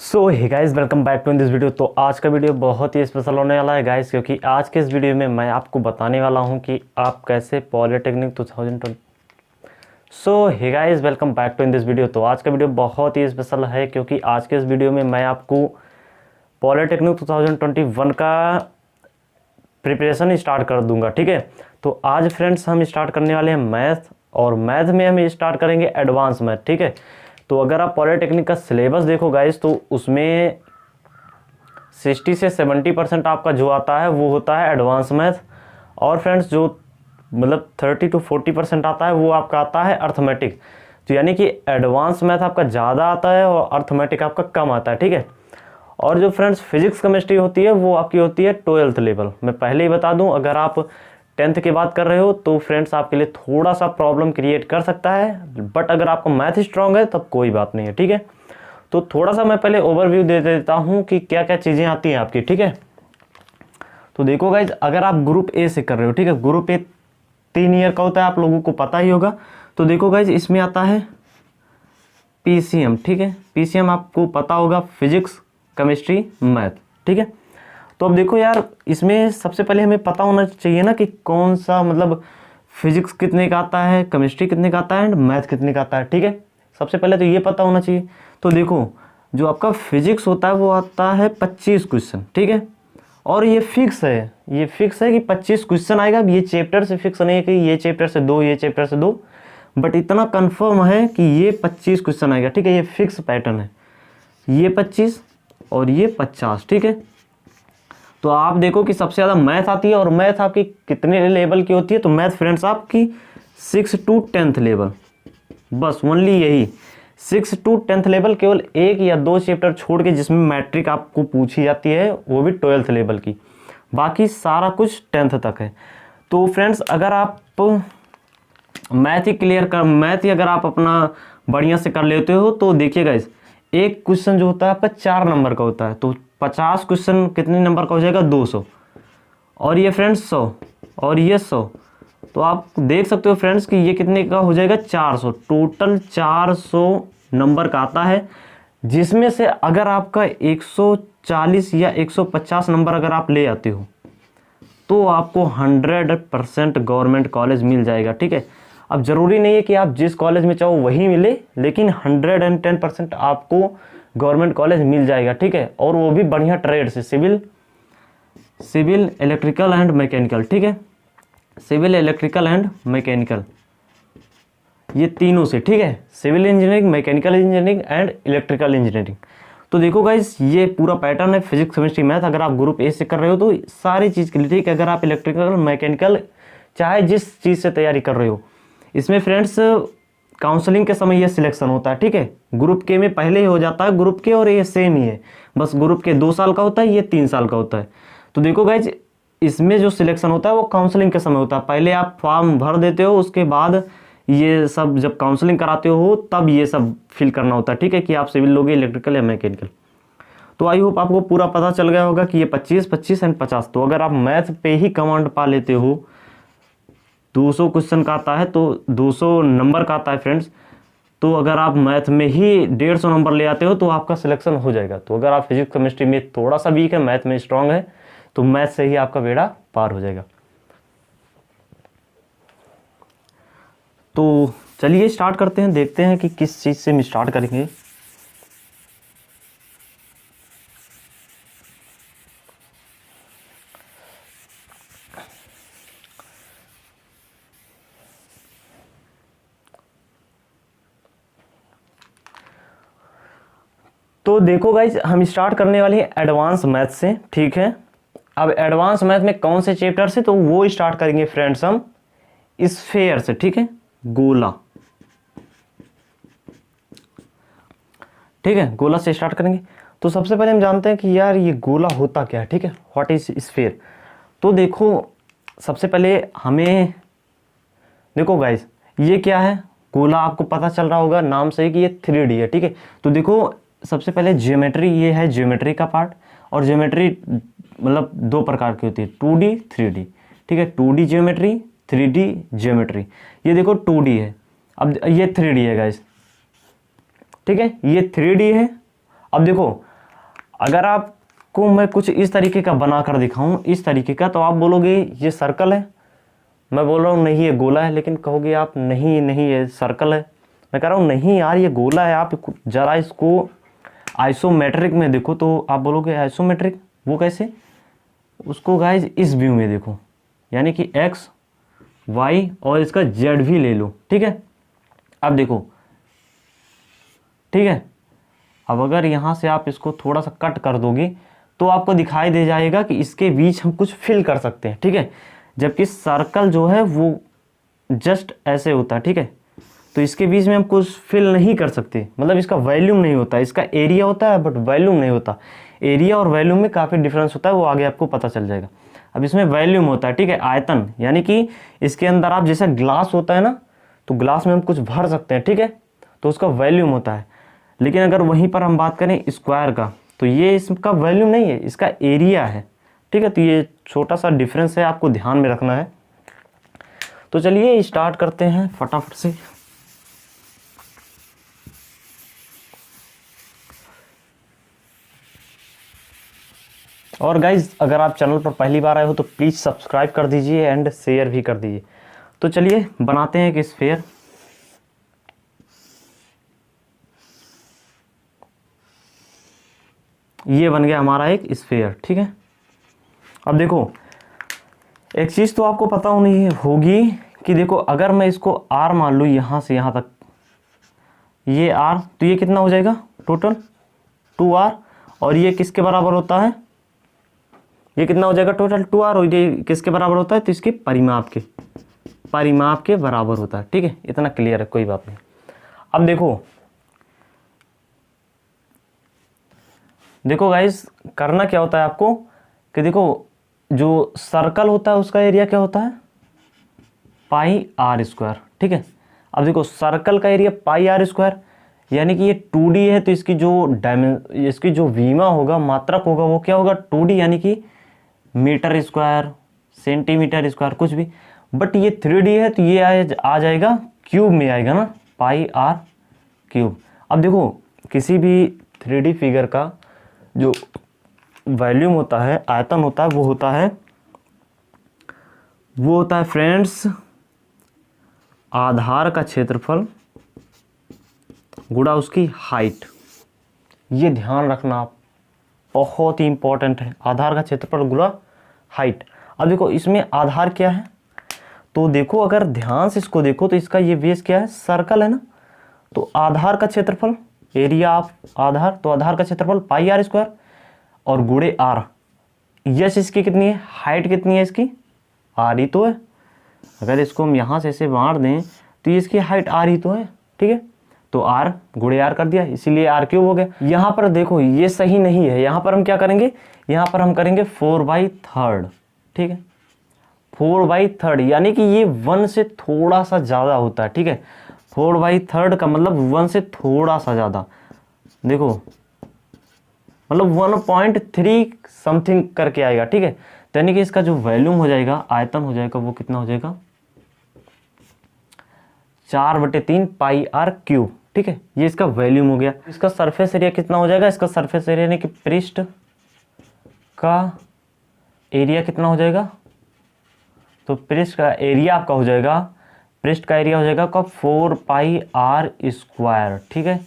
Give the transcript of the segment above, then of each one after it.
So hey guys, welcome back to in this video. तो आज का वीडियो बहुत ही स्पेशल होने वाला है गाइस, क्योंकि आज के इस वीडियो में मैं आपको बताने वाला हूं कि आप कैसे polytechnic 2020। So hey guys, welcome back to in this video. तो आज का वीडियो बहुत ही स्पेशल है, क्योंकि आज के इस वीडियो में मैं आपको पॉलिटेक्निक 2021 का प्रिपरेशन स्टार्ट कर दूंगा। ठीक है, तो आज फ्रेंड्स हम स्टार्ट करने वाले हैं मैथ, और मैथ में हम स्टार्ट करेंगे एडवांस मैथ। ठीक है, तो अगर आप पॉलिटेक्निक का सिलेबस देखो गाइस, तो उसमें 60 से 70% आपका जो आता है वो होता है एडवांस मैथ, और फ्रेंड्स जो मतलब 30 to 40% आता है वो आपका आता है अर्थमेटिक। तो यानी कि एडवांस मैथ आपका ज़्यादा आता है और अर्थमेटिक आपका कम आता है। ठीक है, और जो फ्रेंड्स फिजिक्स केमिस्ट्री होती है वो आपकी होती है 12th लेवल। मैं पहले ही बता दूं, अगर आप 10th की बात कर रहे हो तो फ्रेंड्स आपके लिए थोड़ा सा प्रॉब्लम क्रिएट कर सकता है, बट अगर आपका मैथ स्ट्रांग है तब कोई बात नहीं है। ठीक है, तो थोड़ा सा मैं पहले ओवरव्यू दे देता हूं कि क्या क्या चीज़ें आती हैं आपकी। ठीक है, तो देखो गाइज, अगर आप ग्रुप ए से कर रहे हो, ठीक है, ग्रुप ए 3 ईयर का होता है, आप लोगों को पता ही होगा। तो देखो गाइज, इसमें आता है पीसीएम। ठीक है, पीसीएम आपको पता होगा, फिजिक्स केमिस्ट्री मैथ। ठीक है, तो अब देखो यार, इसमें सबसे पहले हमें पता होना चाहिए ना कि कौन सा मतलब फिजिक्स कितने का आता है, केमिस्ट्री कितने का आता है एंड मैथ कितने का आता है। ठीक है, सबसे पहले तो ये पता होना चाहिए। तो देखो, जो आपका फिजिक्स होता है वो आता है 25 क्वेश्चन। ठीक है, और ये फिक्स है, कि 25 क्वेश्चन आएगा। ये चैप्टर से फिक्स नहीं है कि ये चैप्टर से 2, ये चैप्टर से 2, बट इतना कन्फर्म है कि ये 25 क्वेश्चन आएगा। ठीक है, ये फिक्स पैटर्न है, ये 25 और ये 50। ठीक है, तो आप देखो कि सबसे ज़्यादा मैथ आती है, और मैथ आपकी कितने लेवल की होती है? तो मैथ फ्रेंड्स आपकी 6 to 10th लेवल, बस ओनली यही 6 to 10th लेवल। केवल 1 या 2 चैप्टर छोड़ के जिसमें मैट्रिक आपको पूछी जाती है वो भी 12th लेवल की, बाकी सारा कुछ 10th तक है। तो फ्रेंड्स, अगर आप मैथ ही अगर आप अपना बढ़िया से कर लेते हो तो देखिएगा, इस एक क्वेश्चन जो होता है आपका 4 नंबर का होता है, तो 50 क्वेश्चन कितने नंबर का हो जाएगा? 200। और ये फ्रेंड्स 100, और ये 100। तो आप देख सकते हो फ्रेंड्स कि ये कितने का हो जाएगा? 400। टोटल 400 नंबर का आता है, जिसमें से अगर आपका 140 या 150 नंबर अगर आप ले आते हो तो आपको 100% गवर्नमेंट कॉलेज मिल जाएगा। ठीक है, अब ज़रूरी नहीं है कि आप जिस कॉलेज में चाहो वही मिले, लेकिन 110% आपको गवर्नमेंट कॉलेज मिल जाएगा। ठीक है, और वो भी बढ़िया ट्रेड से, सिविल इलेक्ट्रिकल एंड मैकेनिकल। ठीक है, सिविल इलेक्ट्रिकल एंड मैकेनिकल, ये तीनों से। ठीक है, civil engineering, mechanical engineering and electrical engineering. तो देखो गाइस, ये पूरा पैटर्न है फिजिक्स केमिस्ट्री मैथ। अगर आप ग्रुप ए से कर रहे हो तो सारी चीज़ के लिए। ठीक है, अगर आप इलेक्ट्रिकल मैकेनिकल चाहे जिस चीज़ से तैयारी कर रहे हो, इसमें फ्रेंड्स काउंसलिंग के समय ये सिलेक्शन होता है। ठीक है, ग्रुप के में पहले ही हो जाता है ग्रुप के, और ये सेम ही है, बस ग्रुप के 2 साल का होता है, ये 3 साल का होता है। तो देखो गाइज, इसमें जो सिलेक्शन होता है वो काउंसलिंग के समय होता है। पहले आप फॉर्म भर देते हो, उसके बाद ये सब जब काउंसलिंग कराते हो तब ये सब फिल करना होता है। ठीक है, कि आप सिविल लोगे, इलेक्ट्रिकल या मैकेनिकल। तो आई होप आपको पूरा पता चल गया होगा कि ये 25, 25 एंड 50। तो अगर आप मैथ पे ही कमांड पा लेते हो, 200 क्वेश्चन का आता है तो 200 नंबर का आता है फ्रेंड्स, तो अगर आप मैथ में ही 150 नंबर ले आते हो तो आपका सिलेक्शन हो जाएगा। तो अगर आप फिजिक्स केमिस्ट्री में थोड़ा सा वीक है, मैथ में स्ट्रांग है, तो मैथ से ही आपका बेड़ा पार हो जाएगा। तो चलिए स्टार्ट करते हैं, देखते हैं कि किस चीज़ से हम स्टार्ट करेंगे। तो देखो गाइज, हम स्टार्ट करने वाले हैं एडवांस मैथ से। ठीक है, अब एडवांस मैथ में कौन से चैप्टर से? तो वो स्टार्ट करेंगे फ्रेंड्स हम स्फेयर से। ठीक है, गोला। ठीक है, गोला से स्टार्ट करेंगे। तो सबसे पहले हम जानते हैं कि यार ये गोला होता क्या है। ठीक है, व्हाट इज स्फेयर। तो देखो, सबसे पहले हमें देखो गाइज, ये क्या है? गोला आपको पता चल रहा होगा नाम से कि ये 3D है। ठीक है, तो देखो सबसे पहले ज्योमेट्री, ये है ज्योमेट्री का पार्ट। और ज्योमेट्री मतलब 2 प्रकार की होती है, 2D 3D। ठीक है, 2D ज्योमेट्री, 3D ज्योमेट्री। ये देखो 2D है, अब ये 3D है गाइस। ठीक है, ये 3D है। अब देखो अगर आपको मैं कुछ इस तरीके का बना कर दिखाऊं, इस तरीके का, तो आप बोलोगे ये सर्कल है, मैं बोल रहा हूँ नहीं ये गोला है, लेकिन कहोगे आप नहीं नहीं ये सर्कल है। मैं कह रहा हूँ नहीं यार ये गोला है, आप जरा इसको आइसोमेट्रिक में देखो, तो आप बोलोगे आइसोमेट्रिक वो कैसे, उसको गाइज इस व्यू में देखो, यानी कि एक्स वाई और इसका जेड भी ले लो, ठीक है। अब देखो, ठीक है, अब अगर यहाँ से आप इसको थोड़ा सा कट कर दोगे तो आपको दिखाई दे जाएगा कि इसके बीच हम कुछ फिल कर सकते हैं, ठीक है। जबकि सर्कल जो है वो जस्ट ऐसे होता है, ठीक है, तो इसके बीच में हम कुछ फिल नहीं कर सकते, मतलब इसका वॉल्यूम नहीं होता, इसका एरिया होता है बट वॉल्यूम नहीं होता। एरिया और वॉल्यूम में काफ़ी डिफरेंस होता है, वो आगे आपको पता चल जाएगा। अब इसमें वॉल्यूम होता है, ठीक है, आयतन, यानी कि इसके अंदर आप जैसे ग्लास होता है ना, तो ग्लास में हम कुछ भर सकते हैं, ठीक है, तो उसका वॉल्यूम होता है। लेकिन अगर वहीं पर हम बात करें स्क्वायर का, तो ये इसका वॉल्यूम नहीं है, इसका एरिया है, ठीक है। तो ये छोटा सा डिफरेंस है, आपको ध्यान में रखना है। तो चलिए स्टार्ट करते हैं फटाफट से। और गाइज अगर आप चैनल पर पहली बार आए हो तो प्लीज़ सब्सक्राइब कर दीजिए एंड शेयर भी कर दीजिए। तो चलिए बनाते हैं एक स्फीयर। ये बन गया हमारा एक स्फीयर, ठीक है। अब देखो एक चीज़ तो आपको पता होनी होगी कि देखो अगर मैं इसको आर मान लूँ यहाँ से यहाँ तक, ये आर, तो ये कितना हो जाएगा टोटल 2r, और ये किसके बराबर होता है, ये कितना हो जाएगा टोटल 2r, और ये किसके बराबर होता है, तो इसके परिमाप के बराबर होता है, ठीक है। इतना क्लियर है, कोई बात नहीं। अब देखो गाइस करना क्या होता है आपको कि देखो जो सर्कल होता है उसका एरिया क्या होता है पाई आर स्क्वायर, ठीक है। अब देखो सर्कल का एरिया पाई आर स्क्वायर, यानी कि ये 2D है, तो इसकी जो वीमा होगा, मात्रक होगा, वो क्या होगा 2D, यानी कि मीटर स्क्वायर, सेंटीमीटर स्क्वायर, कुछ भी। बट ये 3D है, तो ये आ जाएगा क्यूब में आएगा ना, पाई आर क्यूब। अब देखो किसी भी 3D फिगर का जो वॉल्यूम होता है, आयतन होता है, वो होता है फ्रेंड्स आधार का क्षेत्रफल गुणा उसकी हाइट। ये ध्यान रखना आप, बहुत ही इंपॉर्टेंट है, आधार का क्षेत्रफल गुणा हाइट। अब देखो इसमें आधार क्या है, तो देखो अगर ध्यान से इसको देखो तो इसका ये बेस क्या है, सर्कल है ना, तो आधार का क्षेत्रफल, एरिया ऑफ आधार, तो आधार का क्षेत्रफल पाई आर स्क्वायर और गुणे आर। यस इसकी कितनी है, हाइट कितनी है इसकी, आर ही तो है। अगर इसको हम यहाँ से ऐसे बांट दें तो ये इसकी हाइट आर ही तो है, ठीक है। तो आर गुणे आर कर दिया, इसीलिए आर क्यूब हो गया। यहाँ पर देखो ये सही नहीं है, यहाँ पर हम क्या करेंगे, यहाँ पर हम करेंगे 4/3, ठीक है, 4/3, यानी कि ये 1 से थोड़ा सा ज़्यादा होता है, ठीक है। 4/3 का मतलब 1 से थोड़ा सा ज़्यादा, देखो मतलब 1.3 समथिंग करके आएगा, ठीक है। तो यानी कि इसका जो वॉल्यूम हो जाएगा, आयतन हो जाएगा, वो कितना हो जाएगा 4/3 पाई आर क्यूब, ठीक है। ये इसका वॉल्यूम हो गया। इसका सरफेस एरिया कितना हो जाएगा, इसका सरफेस एरिया यानी कि पृष्ठ का एरिया कितना हो जाएगा, तो पृष्ठ का एरिया आपका हो जाएगा, पृष्ठ का एरिया हो जाएगा आपका 4πr स्क्वायर, ठीक है,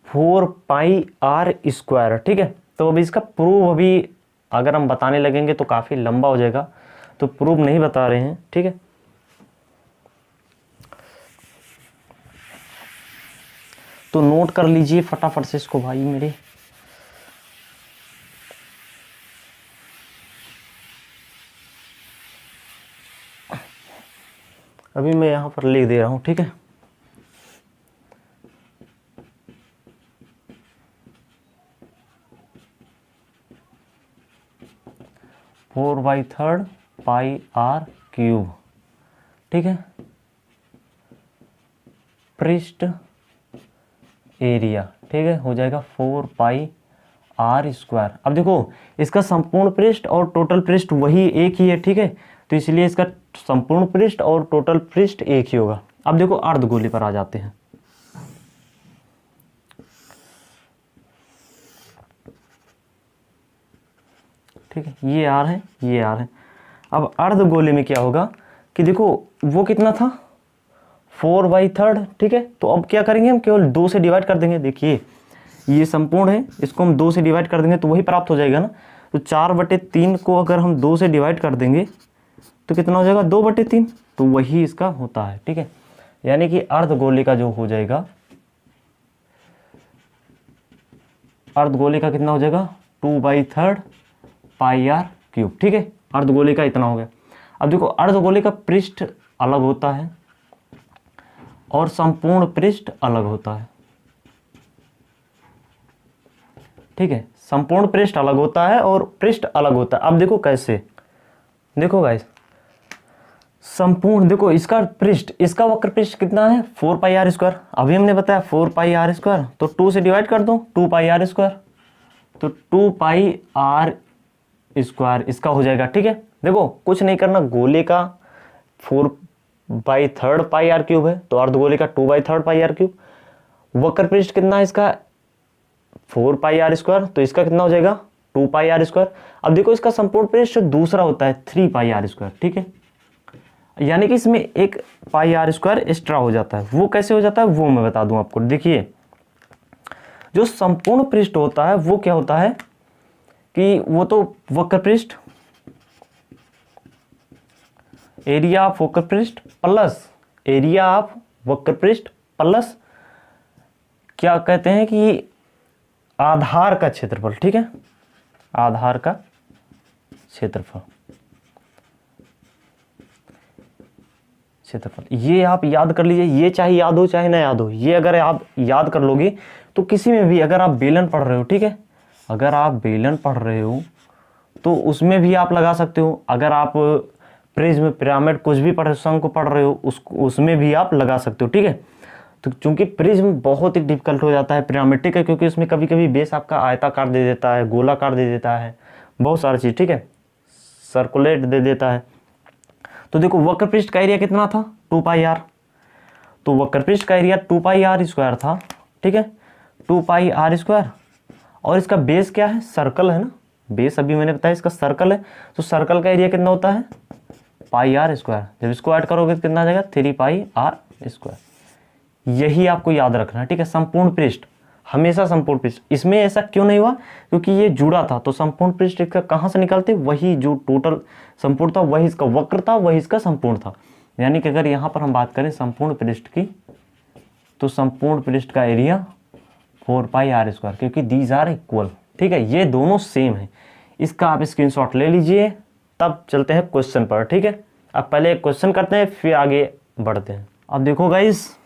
4πr स्क्वायर, ठीक है। तो अभी इसका प्रूफ अभी अगर हम बताने लगेंगे तो काफ़ी लंबा हो जाएगा, तो प्रूफ नहीं बता रहे हैं, ठीक है। तो नोट कर लीजिए फटाफट से इसको भाई मेरे। अभी मैं यहाँ पर लिख दे रहा हूँ, ठीक है। Four by third pi R cube, ठीक है, पृष्ठ एरिया, ठीक है, हो जाएगा 4πr स्क्वायर। अब देखो इसका संपूर्ण पृष्ठ और टोटल पृष्ठ वही एक ही है, ठीक है, तो इसलिए इसका संपूर्ण पृष्ठ और टोटल पृष्ठ एक ही होगा। अब देखो अर्धगोले पर आ जाते हैं। ठीक है, ये आर है, ये आर है। अब अर्धगोले में क्या होगा कि देखो वो कितना था 4/3, ठीक है। तो अब क्या करेंगे हम, केवल 2 से डिवाइड कर देंगे। देखिए ये संपूर्ण है, इसको हम 2 से डिवाइड कर देंगे तो वही प्राप्त हो जाएगा ना। तो 4/3 को अगर हम 2 से डिवाइड कर देंगे तो कितना हो जाएगा 2/3, तो वही इसका होता है, ठीक है। यानी कि अर्धगोले का जो हो जाएगा, अर्धगोले का कितना हो जाएगा 2/3 πr³, ठीक है। अर्धगोले का इतना हो गया। अब देखो अर्धगोले का पृष्ठ अलग होता है और संपूर्ण पृष्ठ अलग होता है, ठीक है। संपूर्ण पृष्ठ अलग होता है और पृष्ठ अलग होता है। अब देखो कैसे, देखो गाइस संपूर्ण, देखो इसका पृष्ठ, इसका वक्र पृष्ठ कितना है 4πr²। अभी हमने बताया 4πr², तो 2 से डिवाइड कर दो 2πr², तो 2πr² इसका हो जाएगा, ठीक है। देखो कुछ नहीं करना, गोले का 4/3 πr³ है तो अर्धगोले का 2/3 πr³। वक्र पृष्ठ कितना है इसका 4πr², तो इसका कितना हो जाएगा 2πr²। अब देखो इसका संपूर्ण पृष्ठ दूसरा होता है 3πr², ठीक है। यानी कि इसमें एक πr² एक्स्ट्रा हो जाता है। वो कैसे हो जाता है वो मैं बता दूं आपको। देखिए जो संपूर्ण पृष्ठ होता है वो क्या होता है कि वो तो वक्र पृष्ठ, एरिया ऑफ वक्र पृष्ठ प्लस एरिया ऑफ वक्र पृष्ठ प्लस क्या कहते हैं कि आधार का क्षेत्रफल, ठीक है। आधार का क्षेत्रफल, ये आप याद कर लीजिए। ये चाहे याद हो चाहे ना याद हो, ये अगर आप याद कर लोगे तो किसी में भी, अगर आप बेलन पढ़ रहे हो, ठीक है, अगर आप बेलन पढ़ रहे हो तो उसमें भी आप लगा सकते हो। अगर आप प्रिज्म, पिरामिड कुछ भी पढ़, शंकु पढ़ रहे हो उसमें भी आप लगा सकते हो, ठीक है। तो चूंकि प्रिज्म बहुत ही डिफिकल्ट हो जाता है, पिरामिड, ठीक है, क्योंकि उसमें कभी कभी बेस आपका आयताकार दे देता है, गोलाकार दे देता है, बहुत सारी चीज़, ठीक है, सर्कुलेट दे देता है। तो देखो वक्र पृष्ठ का एरिया कितना था 2πr, तो वक्र पृष्ठ का एरिया 2πr² था, ठीक है, 2πr²। और इसका बेस क्या है, सर्कल है ना, बेस अभी मैंने बताया इसका सर्कल है। तो सर्कल का एरिया कितना होता है πr²। जब इसको ऐड करोगे तो कितना आ जाएगा 3πr²। यही आपको याद रखना है, ठीक है। संपूर्ण पृष्ठ हमेशा संपूर्ण पृष्ठ, इसमें ऐसा क्यों नहीं हुआ क्योंकि ये जुड़ा था, तो संपूर्ण पृष्ठ इसका कहाँ से निकलते, वही जो टोटल संपूर्ण था वही इसका वक्र था, वही इसका संपूर्ण था। यानी कि अगर यहाँ पर हम बात करें संपूर्ण पृष्ठ की, तो संपूर्ण पृष्ठ का एरिया 4πr², क्योंकि दीज आर इक्वल, ठीक है, ये दोनों सेम है। इसका आप स्क्रीनशॉट ले लीजिए, तब चलते हैं क्वेश्चन पर, ठीक है। अब पहले एक क्वेश्चन करते हैं फिर आगे बढ़ते हैं। अब देखो गाइस,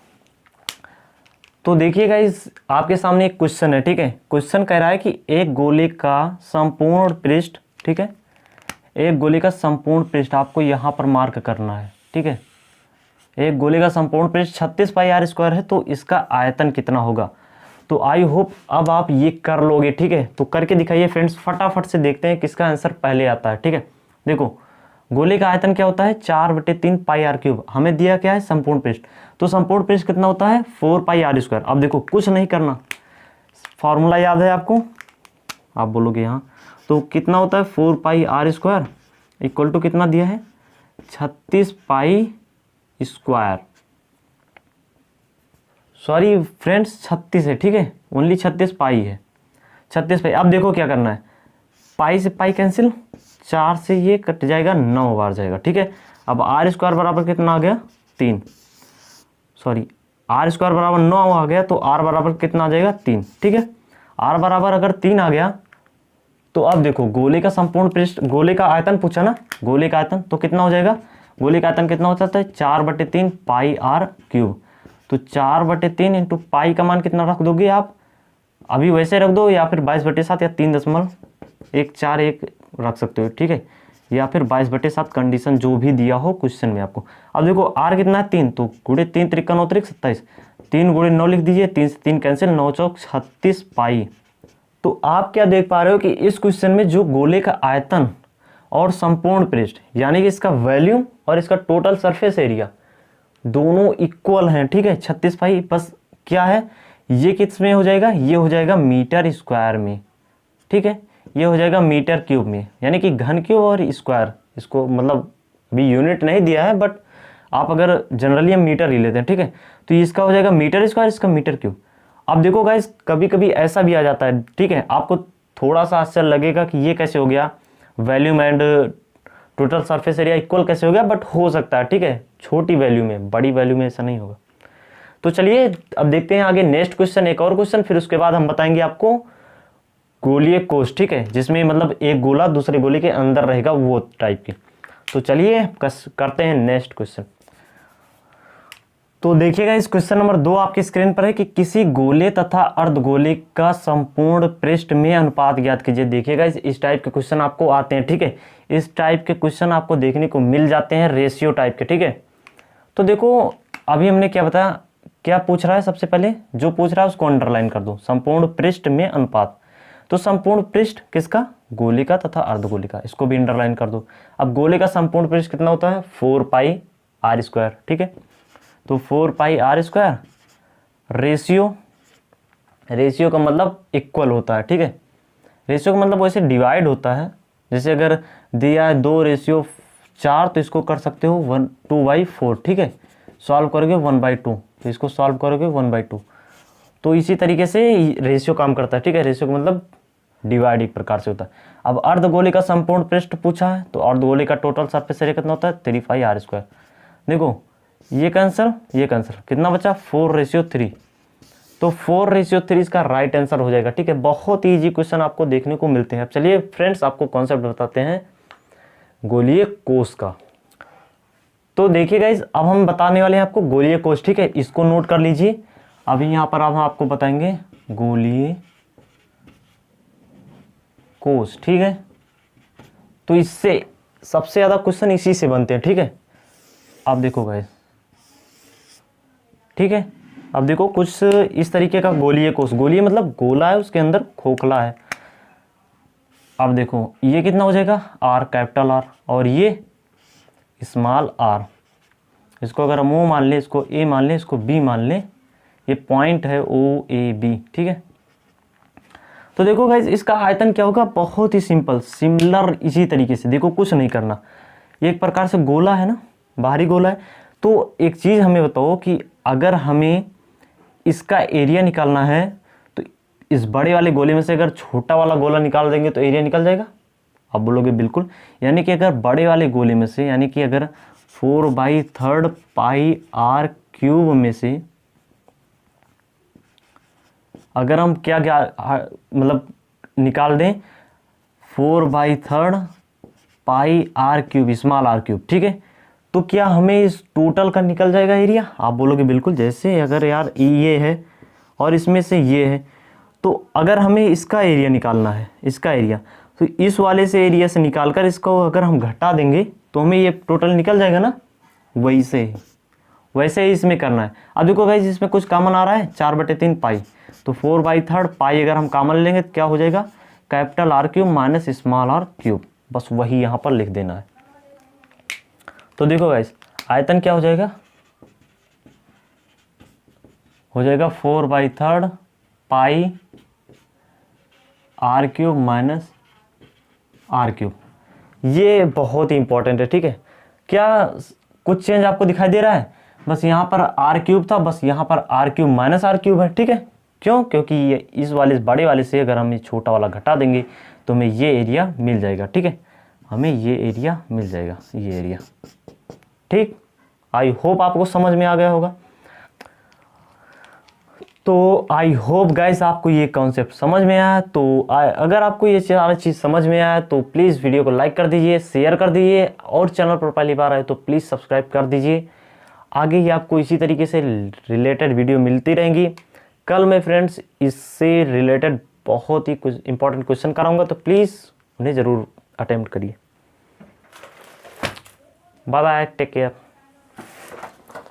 तो देखिए गाइस आपके सामने एक क्वेश्चन है, ठीक है। क्वेश्चन कह रहा है कि एक गोले का संपूर्ण पृष्ठ, ठीक है, एक गोले का संपूर्ण पृष्ठ आपको यहाँ पर मार्क करना है, ठीक है। एक गोले का संपूर्ण पृष्ठ 36πr² है, तो इसका आयतन कितना होगा। तो आई होप अब आप ये कर लोगे, ठीक है। तो करके दिखाइए फ्रेंड्स, फटाफट से देखते हैं किसका आंसर पहले आता है, ठीक है। देखो गोले का आयतन क्या होता है 4/3 πr³। हमें दिया क्या है संपूर्ण पृष्ठ, तो संपूर्ण पृष्ठ कितना होता है 4πr²। अब देखो कुछ नहीं करना, फॉर्मूला याद है आपको, आप बोलोगे यहाँ, तो कितना होता है 4πr² इक्वल टू कितना दिया है 36π²। सॉरी फ्रेंड्स 36 है, ठीक है, ओनली 36π है, 36π। अब देखो क्या करना है, पाई से पाई कैंसिल, 4 से ये कट जाएगा, 9 बार जाएगा, ठीक है। अब r² बराबर कितना आ गया 3, सॉरी r² बराबर 9 आ गया, तो r बराबर कितना आ जाएगा 3, ठीक है। r बराबर अगर 3 आ गया तो अब देखो गोले का संपूर्ण पृष्ठ, गोले का आयतन पूछा ना, गोले का आयतन तो कितना हो जाएगा, गोले का आयतन कितना हो जाता है 4/3 πr³। तो 4/3 इंटू पाई का मान कितना रख दोगे आप, अभी वैसे रख दो या फिर 22/7 या 3.141 रख सकते हो, ठीक है, या फिर 22/7 कंडीशन जो भी दिया हो क्वेश्चन में आपको। अब देखो r कितना है 3, तो गुणे 3 × 3 = 9 × 27, 3 × 9 लिख दीजिए, 3 से 3 कैंसिल, 9 चौक 36π। तो आप क्या देख पा रहे हो कि इस क्वेश्चन में जो गोले का आयतन और संपूर्ण पृष्ठ यानी कि इसका वॉल्यूम और इसका टोटल सरफेस एरिया दोनों इक्वल हैं, ठीक है, 36π। बस क्या है, ये किस में हो जाएगा, ये हो जाएगा मीटर स्क्वायर में, ठीक है, ये हो जाएगा मीटर क्यूब में, यानी कि घन क्यूब और स्क्वायर, इसको मतलब अभी यूनिट नहीं दिया है, बट आप अगर जनरली हम मीटर ही लेते हैं, ठीक है। तो इसका हो जाएगा मीटर स्क्वायर, इसका मीटर क्यूब। अब देखो गाइस, कभी कभी ऐसा भी आ जाता है, ठीक है, आपको थोड़ा सा आश्चर्य लगेगा कि ये कैसे हो गया, volume and total surface area equal कैसे हो गया, बट हो सकता है, ठीक है, छोटी वैल्यू में, बड़ी वैल्यू में ऐसा नहीं होगा। तो चलिए अब देखते हैं आगे नेक्स्ट क्वेश्चन, एक और क्वेश्चन, फिर उसके बाद हम बताएंगे आपको गोलीय कोष, ठीक है, जिसमें मतलब एक गोला दूसरे गोले के अंदर रहेगा, वो टाइप की। तो चलिए करते हैं नेक्स्ट क्वेश्चन। तो देखिएगा इस क्वेश्चन नंबर 2 आपकी स्क्रीन पर है कि किसी गोले तथा अर्धगोले का संपूर्ण पृष्ठ में अनुपात ज्ञात कीजिए। देखिएगा इस टाइप के क्वेश्चन आपको आते हैं, ठीक है, इस टाइप के क्वेश्चन आपको देखने को मिल जाते हैं रेशियो टाइप के, ठीक है। तो देखो अभी हमने क्या बताया, क्या पूछ रहा है, सबसे पहले जो पूछ रहा है उसको अंडरलाइन कर दो, संपूर्ण पृष्ठ में अनुपात। तो संपूर्ण पृष्ठ किसका, गोले का तथा अर्धगोले का, इसको भी अंडरलाइन कर दो। अब गोले का संपूर्ण पृष्ठ कितना होता है, 4 पाई आर स्क्वायर, ठीक है। तो 4 पाई आर स्क्वायर रेशियो का मतलब इक्वल होता है, ठीक है। रेशियो का मतलब वैसे डिवाइड होता है, जैसे अगर दिया है 2:4 तो इसको कर सकते हो 2/4, ठीक है। सॉल्व करोगे 1/2, तो इसको सॉल्व करोगे 1/2। तो इसी तरीके से रेशियो काम करता है, ठीक है। रेशियो का मतलब डिवाइड एक प्रकार से होता है। अब अर्धगोले का संपूर्ण पृष्ठ पूछा है, तो अर्धगोले का टोटल सरफेस एरिया कितना होता है, 3 पाई आर स्क्वायर। देखो ये कैंसिल, ये कैंसिल, कितना बचा 4:3। तो 4:3 इसका राइट आंसर हो जाएगा, ठीक है। बहुत ही ईजी क्वेश्चन आपको देखने को मिलते हैं। अब चलिए फ्रेंड्स आपको कॉन्सेप्ट बताते हैं गोलीय कोष का। तो देखिए गाइस, अब हम बताने वाले हैं आपको गोलीय कोष, ठीक है, इसको नोट कर लीजिए। अभी यहाँ पर हम आपको बताएंगे गोलीय कोष, ठीक है। तो इससे सबसे ज्यादा क्वेश्चन इसी से बनते हैं, ठीक है। अब देखो गाइस, ठीक है, अब देखो कुछ इस तरीके का गोलीय कोष, गोलीय मतलब गोला है, उसके अंदर खोखला है। अब देखो ये कितना हो जाएगा, आर, कैपिटल आर, और ये स्मॉल आर। इसको अगर हम ओ मान ले, इसको ए मान ले, इसको बी मान ले, ये पॉइंट है ओ ए बी, ठीक है। तो देखो गाइस, इसका आयतन क्या होगा, बहुत ही सिंपल, सिमिलर इसी तरीके से, देखो कुछ नहीं करना, ये एक प्रकार से गोला है ना, बाहरी गोला है। तो एक चीज़ हमें बताओ कि अगर हमें इसका एरिया निकालना है, तो इस बड़े वाले गोले में से अगर छोटा वाला गोला निकाल देंगे तो एरिया निकल जाएगा। आप बोलोगे बिल्कुल, यानी कि अगर बड़े वाले गोले में से, यानी कि अगर 4/3 पाई आर क्यूब में से अगर हम क्या मतलब निकाल दें 4/3 pi R cube, small R cube, ठीक है, तो क्या हमें इस टोटल का निकल जाएगा एरिया। आप बोलोगे बिल्कुल, जैसे अगर यार ये है और इसमें से ये है, तो अगर हमें इसका एरिया निकालना है, इसका एरिया, तो इस वाले से एरिया से निकालकर इसको अगर हम घटा देंगे तो हमें ये टोटल निकल जाएगा ना। वैसे ही इसमें करना है। अब देखो गाइस, इसमें कुछ कॉमन आ रहा है, 4/3 पाई, तो 4/3 पाई अगर हम कॉमन लेंगे तो क्या हो जाएगा, capital R cube minus small R cube, बस वही यहाँ पर लिख देना है। तो देखो गाइस, आयतन क्या हो जाएगा, 4/3 pi R cube minus R cube. ये बहुत ही इंपॉर्टेंट है, ठीक है। क्या कुछ चेंज आपको दिखाई दे रहा है, बस यहाँ पर आर क्यूब था, बस यहाँ पर R cube minus R cube है, ठीक है। क्यों, क्योंकि ये इस वाले बड़े वाले से अगर हम ये छोटा वाला घटा देंगे तो हमें ये एरिया मिल जाएगा, ठीक है, हमें ये एरिया मिल जाएगा, ये एरिया, ठीक। आई होप आपको समझ में आ गया होगा। तो आई होप गाइस आपको ये कॉन्सेप्ट समझ में आया। तो अगर आपको ये सारा चीज़ समझ में आया तो प्लीज़ वीडियो को लाइक कर दीजिए, शेयर कर दीजिए, और चैनल पर पहली बार आए तो प्लीज़ सब्सक्राइब कर दीजिए। आगे ही आपको इसी तरीके से रिलेटेड वीडियो मिलती रहेंगी। कल मैं फ्रेंड्स इससे रिलेटेड बहुत ही कुछ इंपॉर्टेंट क्वेश्चन कराऊंगा, तो प्लीज़ उन्हें ज़रूर अटेम्प्ट करिए। Bye bye, take care.